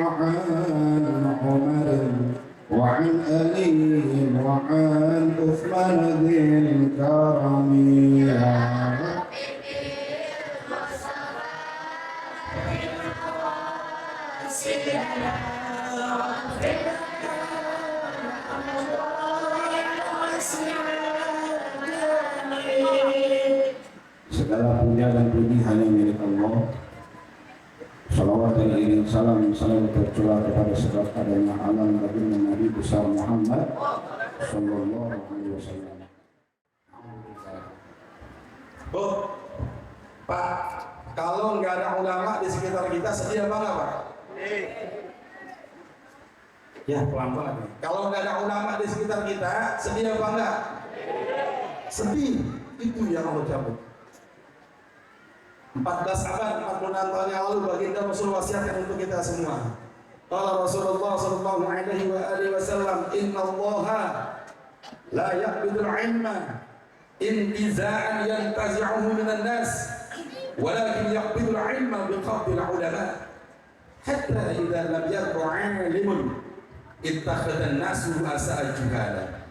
وعن عمر وعن علي وعن عثمان ذي الكرم يا segala puja dan puji hanya milik Allah. Salawat dan iring salam selalu tercurah kepada sebaik-baiknya alam baginda Nabi besar Muhammad sallallahu alaihi wasallam. Bu, Pak, kalau nggak ada ulama di sekitar kita sedih apa nggak, Pak? Ya, pelan-pelan. Kalau nggak ada ulama di sekitar kita sedih apa nggak? Sedih. Itu yang Allah cabut. 14 abad, 46 tahun yang lalu baginda Rasul wasiatkan untuk kita semua. Qala Rasulullah sallallahu alaihi wasallam, "Inna Allaha la yaqbidul ilma intiza'an yantazi'uhu minan nas, walakin yaqbidul ilma biqabdil ulama. Hatta idza lam yabqa 'alimun ittakhadha an-nasu asa'a juhala.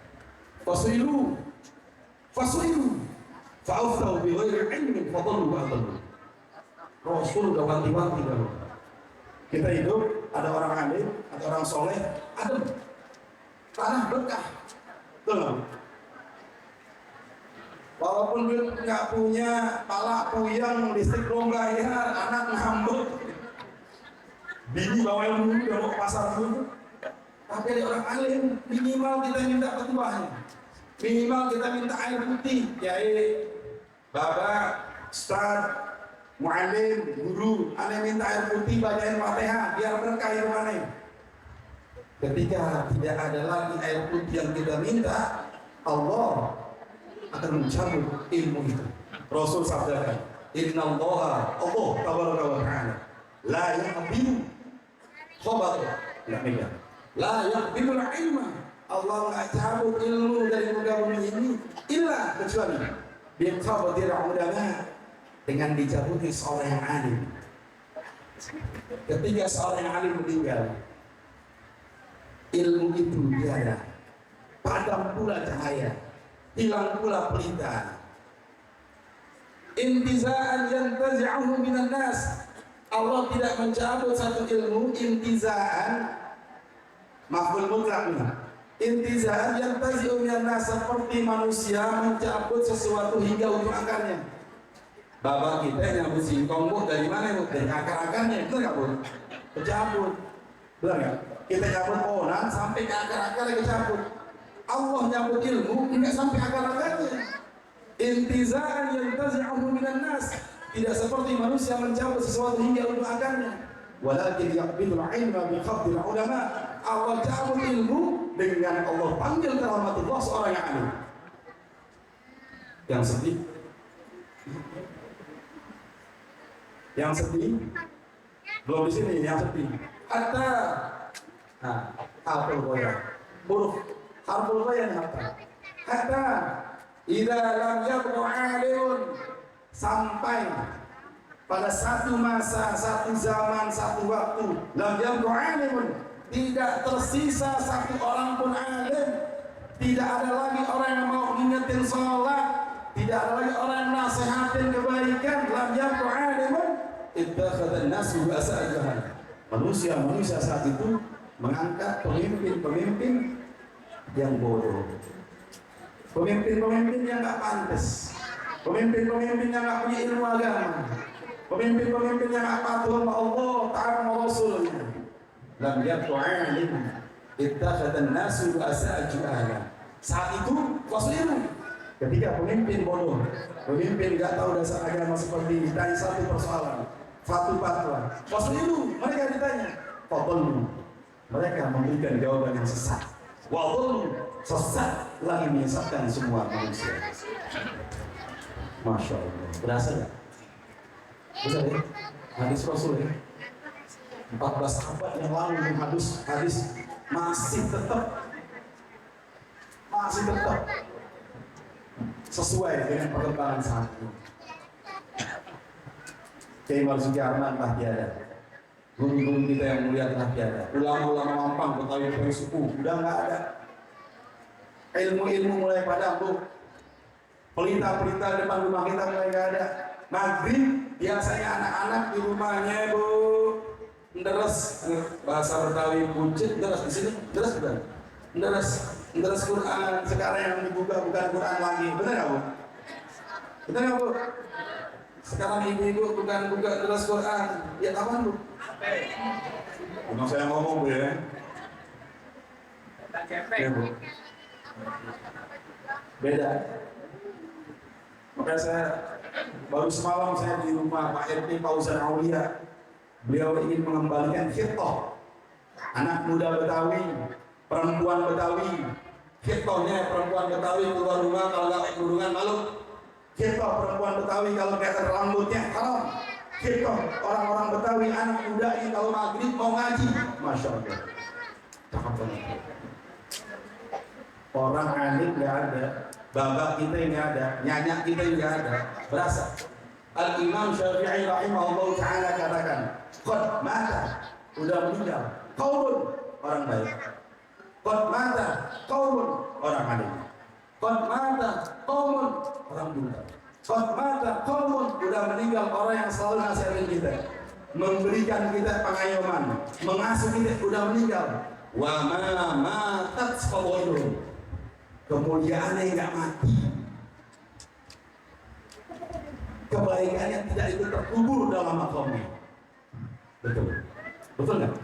Fasuilu fa'aftau bi ghairi ilmin fadallu wa adallu." Rasul udah wanti-wanti dulu. Kita hidup, ada orang alim, ada orang soleh, adem, tanah berkah, betul. Walaupun dia nggak punya pala puyang, listrik belum bayar, anak ngambek, bini bawa ilmu udah mau ke pasar dulu. Tapi ada orang alim, minimal kita minta petuahnya, minimal kita minta air putih, kiai, bapak, ustaz, mu'alim, guru, aneh minta air putih, bacain Fatihah biar berkah hidup aneh. Ketika tidak ada lagi air putih yang kita minta, Allah akan mencabut ilmu itu. Rasul sabdakan, Inna Allah tabaraka wa ta'ala la yaqbilu khabata la yaqbilu ilma. Allah nggak cabut ilmu dari muka bumi ini illa kecuali biqabdil ulama, dengan dicabuti seorang yang alim. Ketika seorang yang alim meninggal, ilmu itu tiada, padam pula cahaya, hilang pula pelita. Intiza'an yantazi'uhu minan nas. Allah tidak mencabut satu ilmu intiza'an maf'ul mutlaq. Intiza'an yantazi'uhu minan nas, seperti manusia mencabut sesuatu hingga ujung akarnya. Bapak kita nyabut singkong, Bu, dari mana, Bu? Dari akar-akarnya, betul nggak, Bu? Kecabut, betul nggak? Kita nyabut pohonan sampai ke akar-akarnya kecabut. Allah nyabut ilmu nggak sampai akar-akarnya. Intiza'an yantazi'uhu minan nas, tidak seperti manusia mencabut sesuatu hingga ujung akarnya. Walakin yaqbidul ilma biqabdil ulama. Allah cabut ilmu dengan Allah panggil rahmatullah seorang yang alim. Yang sedih, yang sedih belum di sini, yang sedih hatta harful ghaiyah, huruf harful ghaiyah hatta idza lam yabqa 'alimun, sampai pada satu masa, satu zaman, satu waktu, lam yabqa 'alimun, tidak tersisa satu orang pun alim, tidak ada lagi orang yang mau ngingetin sholat, tidak ada lagi orang yang nasihatin kebaikan. Lam yabqa 'alimun ittakhadha an-nasu asa'a juhala. Manusia saat itu mengangkat pemimpin-pemimpin yang bodoh, pemimpin-pemimpin yang nggak pantas, pemimpin-pemimpin yang nggak punya ilmu agama, pemimpin-pemimpin yang nggak patuh sama Allah Ta'ala wa Rasulnya. Lam yabqa 'alimun ittakhadha an-nasu asa'a juhala. Saat itu Rasulullah, ketika pemimpin bodoh, pemimpin nggak tahu dasar agama seperti ini, ditanya satu persoalan, fatwa, Rasulullah mereka ditanya, fadallu, mereka memberikan jawaban yang sesat, wadallu, sesat lagi menyesatkan semua manusia. Masya Allah, berasa nggak? Bisa ya? Hadis Rasul ya, 14 abad yang lalu hadis masih tetap sesuai dengan perkembangan saat ini. Kiai Marzuki Arman Mbah Tiada, Guru-guru kita yang mulia telah tiada. Ulama-ulama mampang, Betawi suku, udah nggak ada. Ilmu-ilmu mulai padam, Bu. Pelita-pelita depan rumah kita mulai nggak ada. Maghrib biasanya anak-anak di rumahnya, Bu, nderes, bahasa Betawi buncit, nderes di sini, nderes bukan? Nderes Quran. Sekarang yang dibuka bukan Quran lagi, benar nggak, Bu? Benar nggak, Bu? Sekarang ibu-ibu bukan buka nderes Quran, ya kapan, Bu? Memang saya ngomong, Bu, ya. Ya, Bu. Beda. Makanya saya baru semalam saya di rumah Pak RT Fauzan Aulia. Beliau ingin mengembalikan khitoh anak muda Betawi, perempuan Betawi. Khitohnya perempuan Betawi keluar rumah kalau nggak pakai kerudungan malu. Khitoh perempuan Betawi kalau kelihatan rambutnya haram. Khitoh orang-orang Betawi anak muda ini kalau maghrib mau ngaji, masya Allah. Cakep banget. Orang alim nggak ada, babak kita nggak ada, nyanyak kita nggak ada, berasa. Al Imam Syafi'i rahimahullah taala katakan, qad mata, udah meninggal, qaulun, orang baik. Qad mata, qaulun, orang alim. Qad mata, qaulun, orang buta. Qad mata, qaulun, udah meninggal orang yang selalu nasihatin kita, memberikan kita pengayoman, mengasuh kita, udah meninggal. Wa ma matat fadailuhum, kemuliaannya nggak mati, kebaikannya tidak ikut terkubur dalam makamnya. Betul, betul nggak?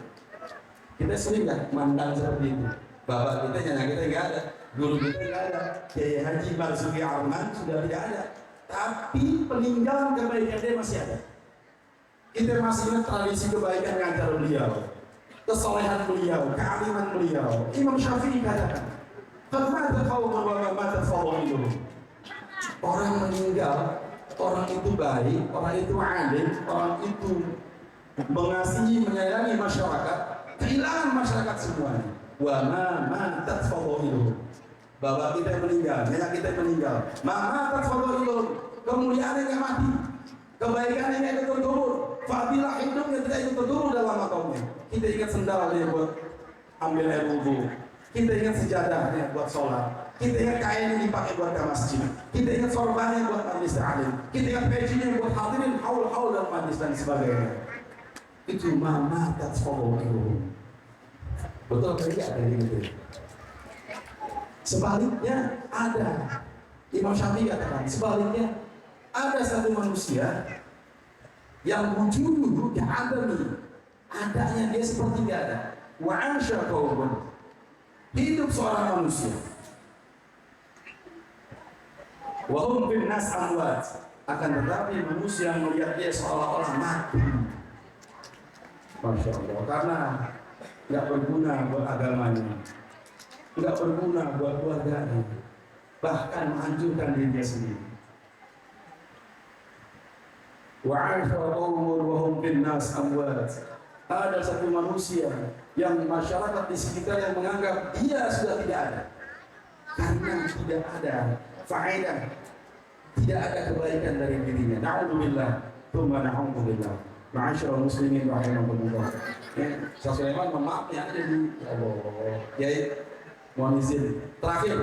Kita sering nggak mandang seperti itu. Bapak kita, nyanya kita nggak ada, guru kita nggak ada, Kiai Haji Marzuki Arman sudah tidak ada, tapi peninggalan kebaikan dia masih ada. Kita masih ingat tradisi kebaikan ngajar beliau, kesolehan beliau, kealiman beliau. Imam Syafi'i katakan, orang meninggal, orang itu baik, orang itu alim, orang itu mengasihi, menyayangi masyarakat, kehilangan masyarakat semuanya. Wa ma matat fadailuhum, bapak kita meninggal, nenek kita meninggal, ma matat fadailuhum, kemuliaannya nggak mati, kebaikannya nggak ikut terkubur, fadilah hidupnya tidak ikut terkubur dalam makamnya. Kita ingat sendalnya buat ambil air wudhu, kita ingat sejadahnya buat sholat, kita ingat kain yang dipakai buat ke masjid, kita ingat sorbannya buat majlis ta'lim, kita ingat pecinya buat hadirin haul-haul dan majlis dan sebagainya. Itu mana tatsfawu itu. Betul kan? Tidak ada gitu. Sebaliknya ada. Imam Syafi'i katakan sebaliknya ada satu manusia yang wujuduhu ka'adami, adanya dia seperti tidak ada. Wa 'asha qaumun, hidup seorang manusia, wahum bin nas amwat, akan tetapi manusia melihat dia seolah-olah mati. Masya Allah, karena nggak berguna buat agamanya, nggak berguna buat keluarganya, bahkan menghancurkan dirinya sendiri. Wa'asha qaumun wahum bin nas amwat, ada satu manusia yang masyarakat di sekitar yang menganggap dia sudah tidak ada karena tidak ada faedah, tidak ada kebaikan dari dirinya. Na'udzubillah, tsumma na'udzubillah. Ma'asyiral muslimin rahimakumullah. Saya Sulaiman, maaf ya, ada di Allah. Ya, mohon izin. Terakhir.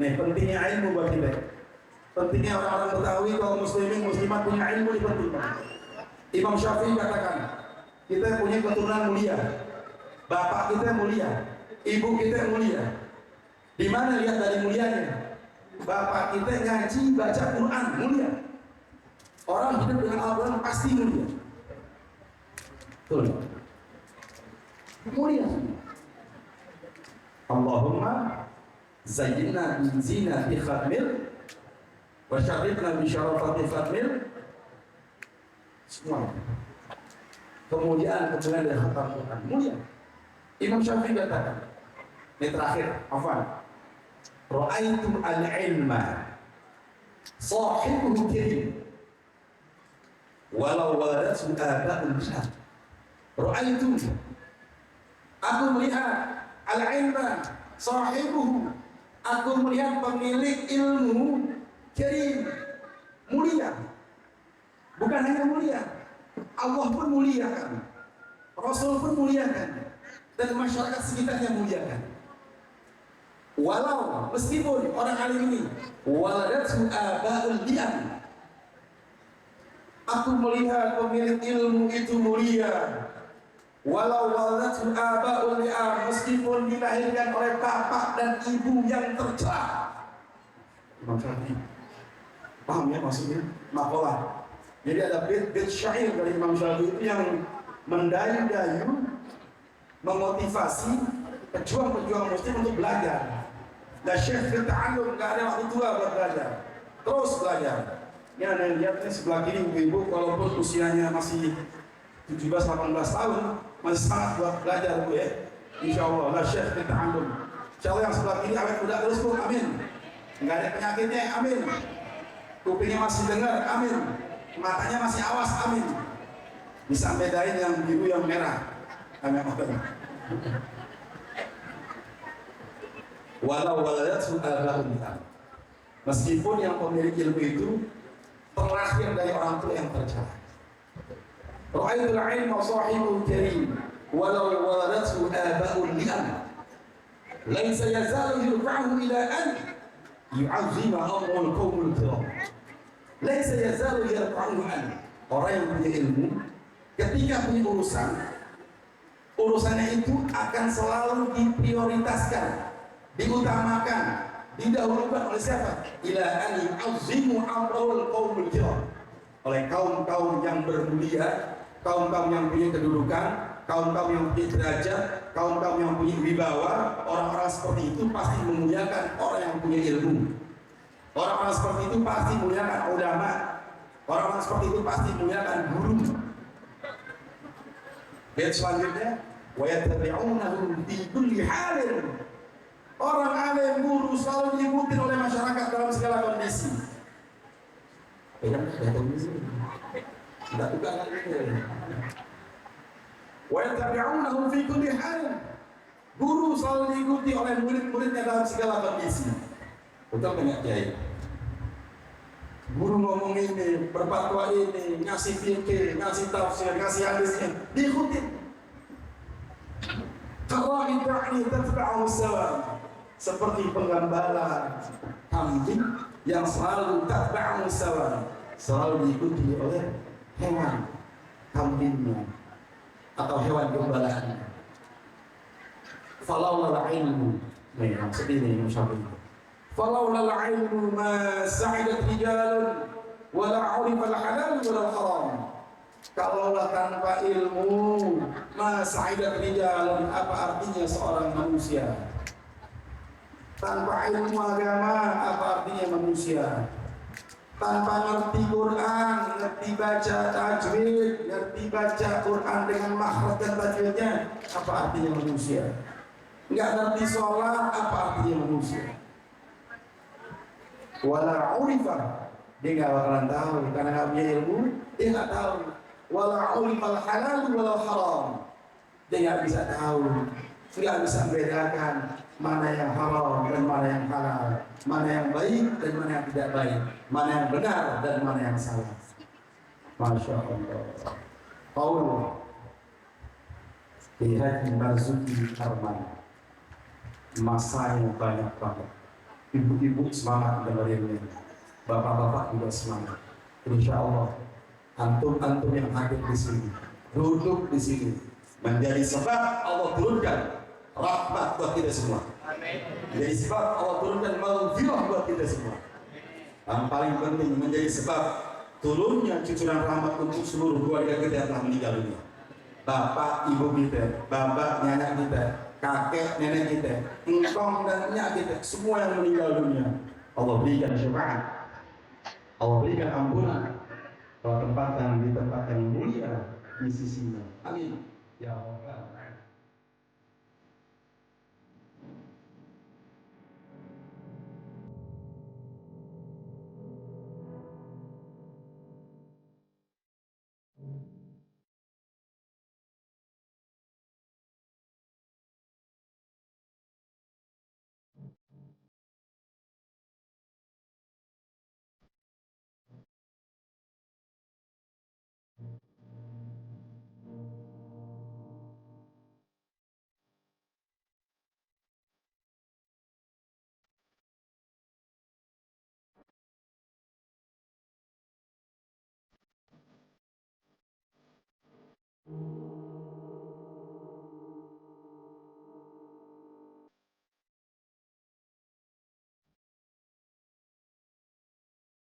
Nih, pentingnya ilmu buat kita. Pentingnya orang-orang Betawi, kaum muslimin muslimat punya ilmu ini penting. Imam Syafi'i katakan, kita punya keturunan mulia, bapak kita mulia, ibu kita mulia. Di mana lihat dari mulianya? Bapak kita ngaji, baca Quran, mulia. Orang hidup dengan Al-Quran pasti mulia. Betul. Mulia. Allahumma zayyinna bin zinati khatmil wa syarifna bi syarafati khatmil. Semua kemuliaan dari khatam Quran mulia. Imam Syafi'i katakan, ini terakhir, afwan, ra'aitu al-ilma sahibuhu kirim walau wadatsu aba'ul besar. Ra'aitu, aku melihat al-ilma sahibuhu, aku melihat pemilik ilmu kirim, mulia. Bukan hanya mulia, Allah pun muliakan, Rasul pun muliakan, dan masyarakat sekitarnya muliakan. Walau meskipun orang alim ini waladatu aba'ul li'am, aku melihat pemilik ilmu itu mulia. Walau waladatu aba'ul li'am, meskipun dilahirkan oleh bapak dan ibu yang tercela. Imam Syafi'i paham ya maksudnya? Makalah. Jadi ada bait syair dari Imam Syafi'i itu yang mendayu-dayu, memotivasi pejuang-pejuang muslim untuk belajar. Dan syekh ta'allum, nggak ada waktu tua buat belajar, terus belajar. Ini ada yang lihat ini sebelah kiri ibu-ibu, walaupun usianya masih 17-18 tahun, masih semangat buat belajar bu ya. Insya Allah, la syekh ta'allum. Insya Allah yang sebelah kiri awet muda terus bu, amin. Nggak ada penyakitnya, amin. Kupingnya masih dengar, amin. Matanya masih awas, amin. Bisa bedain yang biru yang merah, amin. Walau waladatu aba'ul li'am, meskipun yang pemilik ilmu itu terlahir dari orang tua yang tercela. Ra'aitul ilma sahibul karim walau waladatu aba'ul li'am, laisa yazalu yurfa'u ila an yu'azzima amrul qawmul kiram. Laisa yazalu yurfa'u an, orang yang punya ilmu ketika punya urusannya itu akan selalu diprioritaskan, diutamakan, didahulukan oleh siapa? Ila an yu'azzimu amrul qaumul kiram, oleh kaum-kaum yang bermulia, kaum-kaum yang punya kedudukan, kaum-kaum yang punya derajat, kaum-kaum yang punya wibawa. Orang-orang seperti itu pasti memuliakan orang yang punya ilmu. Orang-orang seperti itu pasti memuliakan ulama. Orang-orang seperti itu pasti memuliakan guru. Ayat selanjutnya, wa yattabi'unahu fi kulli halin. Orang alim guru selalu diikuti oleh masyarakat dalam segala kondisi. Tidak bukan lagi. Wa yattabi'unahu fi kulli halin. Guru selalu diikuti oleh murid-muridnya dalam segala kondisi. Betul banyak kiai. Guru ngomong ini, berfatwa ini, ngasih fikih, ngasih tafsir, ngasih hadisnya, diikuti. Kalau ini tatba'u sawa, seperti penggembala kambing yang selalu tatba'u sawa, selalu diikuti oleh hewan kambingnya atau hewan gembalaannya. Falaulal ilmu, nih maksud ini Syafi'i. Falaulal ilmu ma sa'idat rijalun wala 'urifal halal wala haram. Kalaulah tanpa ilmu, ma sa'idat rijalun, apa artinya seorang manusia? Tanpa ilmu agama, apa artinya manusia? Tanpa ngerti Quran, ngerti baca tajwid, ngerti baca Quran dengan makhraj dan tajwidnya, apa artinya manusia? Nggak ngerti sholat, apa artinya manusia? Wala urifah, dia nggak bakalan tahu karena nggak punya ilmu, dia nggak tahu. Wala urifal halal wala haram, dia nggak bisa tahu, nggak bisa membedakan mana yang haram dan mana yang halal, mana yang baik dan mana yang tidak baik, mana yang benar dan mana yang salah. Masya Allah. Qaul Haji Marzuki Arman, masanya banyak banget. Ibu-ibu semangat dengerinnya, bapak-bapak juga semangat. Insya Allah antum-antum yang hadir di sini, duduk di sini, menjadi sebab Allah turunkan rahmat buat kita semua. Menjadi sebab Allah turunkan maghfirah buat kita semua. Yang paling penting menjadi sebab turunnya cucuran rahmat untuk seluruh keluarga kita yang telah meninggal dunia. Bapak, ibu kita, bapak, nenek kita, kakek, nenek kita, engkong dan nyak kita, semua yang meninggal dunia, Allah berikan syafaat, Allah berikan ampunan, kalau tempat yang di tempat yang mulia di sisinya. Amin. Ya Allah.